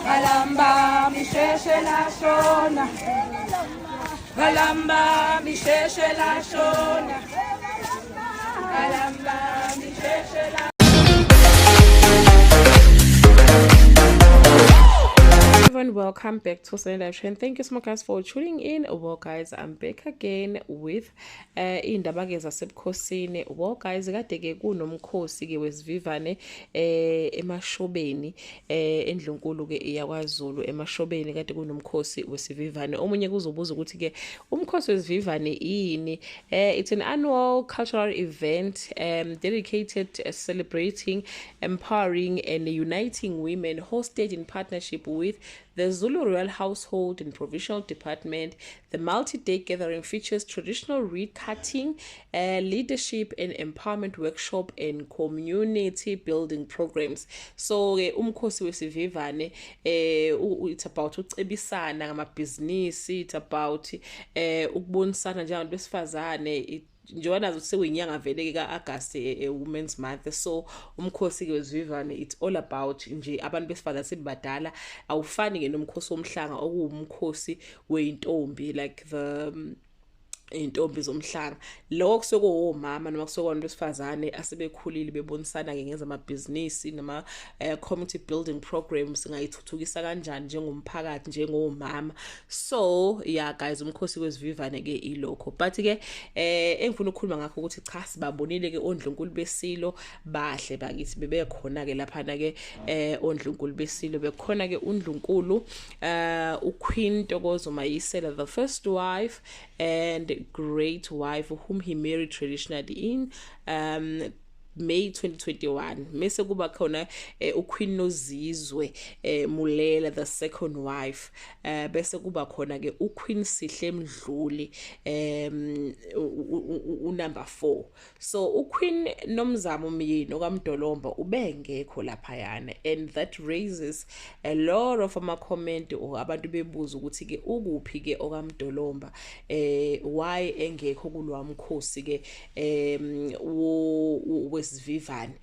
Galamba misheshe la shona, galamba misheshe la shona, galamba misheshe la. Everyone, welcome back to Sunday Live Trend. Thank you so much guys for tuning in. Well guys, I'm back again with indaba ke zasebukhosini. Well guys, kade ke kunomkhosi ke wesivivane emashobeni endlunkulu ke yakwaZulu emashobeni kade kunomkhosi wesivivane. Omunye kuzobuza ukuthi ke umkhosi wesivivane yini? It's an annual cultural event dedicated to celebrating, empowering and uniting women, hosted in partnership with the Zulu Royal Household and Provincial Department. The multi-day gathering features traditional reed cutting, leadership and empowerment workshop and community building programs. So umkhosi wesivivane it's about ucebisana ngamabhizinisi, it's about ukubonisana njengabantu besifazane. Njengoba sekuyinyanga vele ka-August Women's Month, so umkhosi ke wesivivane it's all about nje abantu besifazane sebadala. Awufani ke nomkhosi womhlanga okuwumkhosi weintombi, like the intombi zomhlanga. Lokho kusoko omama noma kusoko abantu besifazane asebekhulile bebonisana ke ngezamabhizinisi nama community building programs ngayithuthukisa kanjani njengomphakathi njengomama. So yeah guys, umkhosi wesivivane ke ilokho, but ke engifuna ukukhuluma ngakho ukuthi cha sibabonile ke ondlunkulu besilo bahle bakithi bebekhona ke lapha na ke ondlunkulu besilo bekhona ke undlunkulu uQueen Ntokozo Mayisela, the first wife and great wife whom he married traditionally in May 2021. Mese kuba khona uQueen Nozizwe Mulela, the second wife. Bese kuba khona ke uQueen Sihle Mdluli number 4. So uQueen Nomzamo Myeni okaMdolomba ubengekho lapha yana, and that raises a lot of ama comment or abantu bebuza ukuthi ke ukuphi ke okaMdolomba, why engekho kulwa mkhosi ke wesivivane.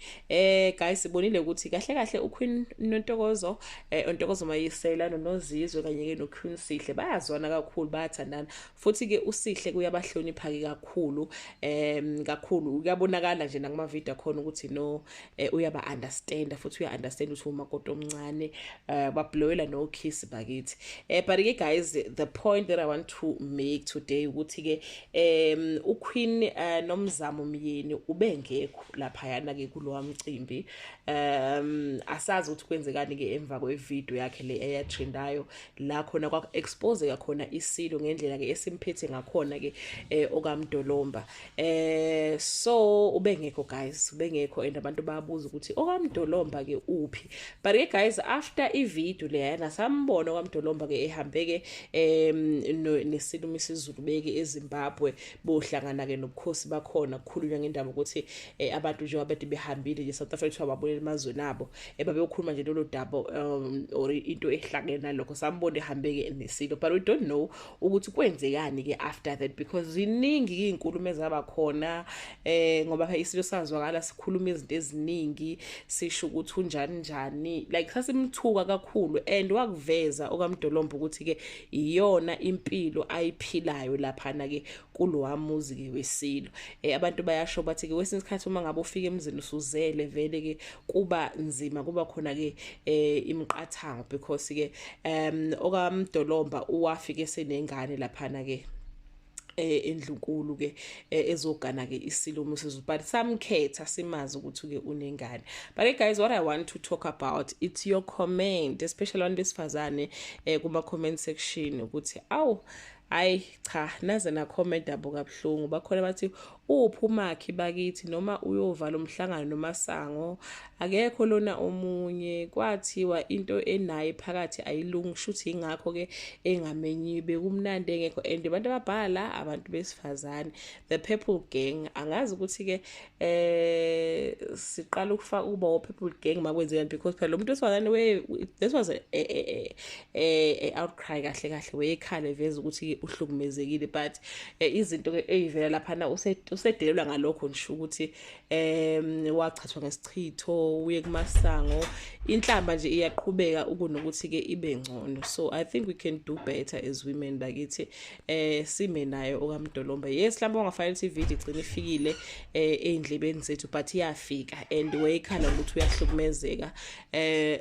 Guys, sibonile ukuthi kahle kahle uQueen Nontokozo Ntokozo Mayisela noNozizwe kanye ke noQueen Sihle bayazwana kakhulu, bayathandana, futhi ke uSihle kuyabahlonipha ke kakhulu kakhulu. Kuyabonakala nje nakuma video khona ukuthi no uyaba understand, futhi uya understand ukuthi umakoti omncane bablowela no kiss bakithi. But ke guys, the point that I want to make today ukuthi ke uQueen Nomzamo Myeni ubengekho lapha yana ke kulowa mcimbi. Asazi ukuthi kwenzekani ke emva kwevideo yakhe le eyatrendayo la khona kwa expose kakhona isilo ngendlela ke esimphethe ngakhona ke okaMdolomba. So ubengekho guys, ubengekho, and abantu bayabuza ukuthi okaMdolomba ke uphi. But ke guys, after ivideo le yana sambona okaMdolomba ke ehambe ke nesilo Mrs beke eZimbabwe bohlangana ke nobukhosi bakhona kukhulunywa ngendaba ukuthi abantu nje abade behambile nje South Africa babonela emazweni abo babeyokhuluma nje lolo daba or into ehlakena lokho. Sambona ehambe ke nesilo, but we don't know ukuthi kwenzekani ke after that, because ziningi izinkulumo ezaba khona ngoba isilo sazwakala sikhuluma izinto eziningi, sisho ukuthi unjani njani, like sasimthuka kakhulu, and wakuveza okaMdolomba ukuthi ke iyona impilo ayiphilayo lapha na ke kulowa muzi ke wesilo. Abantu bayasho bathi ke kwesinye isikhathi uma ngabe ufika emzini usuzele vele ke kuba nzima, kuba khona ke imiqathango, because ke okaMdolomba uwafike senengane lapha na ke endlunkulu ke ezogana ke isilo Moses, but samkhetha simazi ukuthi ke unengane. But guys, what I want to talk about, it's your comment, especially on besifazane kuma comment section ukuthi awu hayi cha naze na comment abo kabuhlungu. Bakhona bathi uphumakhi bakithi noma uyovala umhlangano nomasango akekho lona omunye, kwathiwa into enayi phakathi ayilungi, shuthi ingakho ke engamenyibe kumnandi engekho. And abantu ababhala abantu besifazane, the Purple Gang, angazi ukuthi ke siqala ukufaka uba Purple Gang makwenzekani, because phela lo muntu wesifazane this was a outcry kahle kahle, weyekhala veza ukuthi uhlukumezekile, but izinto ke eyivela lapha na usedelelwa ngalokho ngisho ukuthi wachathwa ngesichitho uye kumasango inhlamba nje iyaqhubeka ukunokuthi ke ibe ngcono. So I think we can do better as women bakithi sime nayo okamdolomba. Yes mhlawumbe ungafanele ukuthi ivideo igcine ifikile endlebeni zethu but iyafika and wayekhala ukuthi uyahlukumezeka.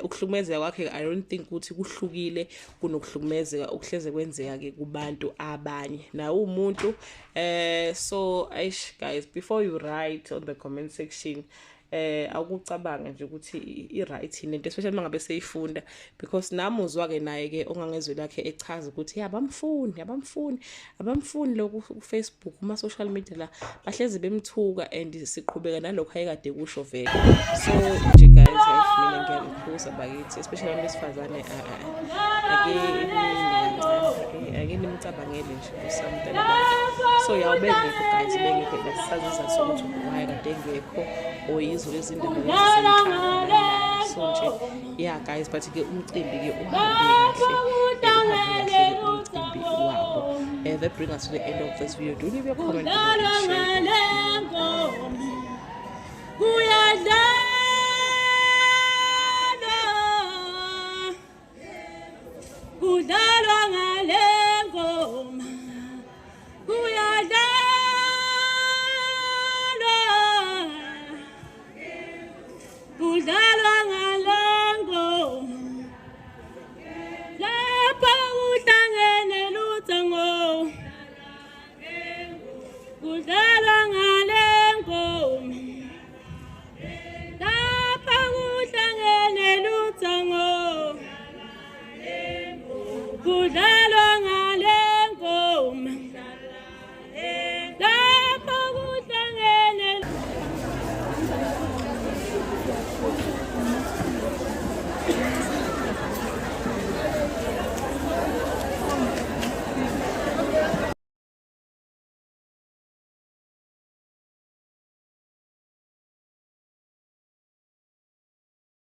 Ukuhlukumezeka kwakhe I don't think ukuthi kuhlukile kunokuhlukumezeka okuhleze kwenzeka ke kubantu abanye na umuntu. So guys, before you write on the comment section akucabanga nje ukuthi i-right into especially mangabe seyifunda because nami uzwa ke naye ke ongangezwe lakhe echaza ukuthi abamfuni lokhu ku Facebook kuma social media la bahlezi bemthuka and siqhubeka nalokho ayekade kusho vele. So nje guys mina ngiyakukhuza bakithi especially abantu besifazane ake nimcabangele nje something. So yawubengekho guys bengekho lesazisa sokuthi why kade ngekho oyizwe lezindaba lezisenhlala. So nje yeah guys but ke umcimbi ke uhambe kahle umcimbi wabo. That brings us to the end of this video. Do leave your comment below and Good